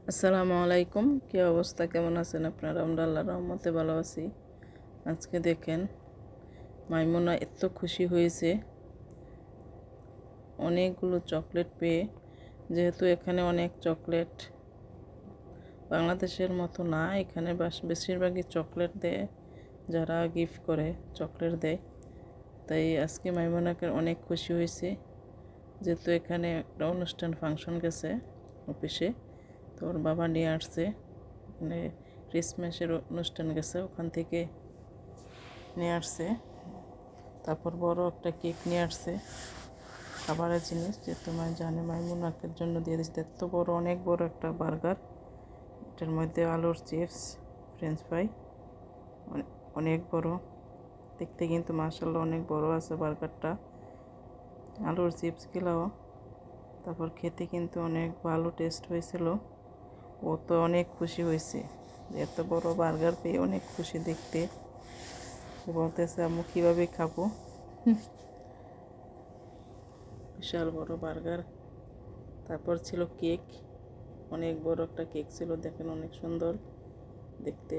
আসসালামু আলাইকুম। কী অবস্থা, কেমন আছেন আপনারা? আমরা আল্লাহর রহমতে ভালো আছি। আজকে দেখেন মাইমুনা এত খুশি হয়েছে অনেকগুলো চকলেট পেয়ে। যেহেতু এখানে অনেক চকলেট, বাংলাদেশের মতো না, এখানে বেশিরভাগই চকলেট দেয়, যারা গিফট করে চকলেট দেয়। তাই আজকে মাইমুনাকে অনেক খুশি হয়েছে, যেহেতু এখানে একটা অনুষ্ঠান ফাংশন গেছে অফিসে, তো ওর বাবা নিয়ে আসছে, মানে ক্রিসমাসের অনুষ্ঠান গেছে, ওখান থেকে নিয়ে আসছে। তারপর বড় একটা কেক নিয়ে আসছে, খাবারের জিনিস, যে তোমার জানে মাইমুনাকের জন্য দিয়ে দিচ্ছে। এত বড়, অনেক বড় একটা বার্গার, এটার মধ্যে আলুর চিপস, ফ্রেঞ্চ ফ্রাই, অনেক বড় দেখতে, কিন্তু মাশাআল্লাহ অনেক বড় আছে বার্গারটা। আলুর চিপস গিলাও তারপর খেতে কিন্তু অনেক ভালো টেস্ট হয়েছিল। ও তো অনেক খুশি হয়েছে, এত বড় বার্গার পেয়ে অনেক খুশি দেখতে। বলতেছে আম্মু কীভাবে খাবো, বিশাল বড় বার্গার। তারপর ছিল কেক, অনেক বড় একটা কেক ছিল, দেখেন অনেক সুন্দর দেখতে।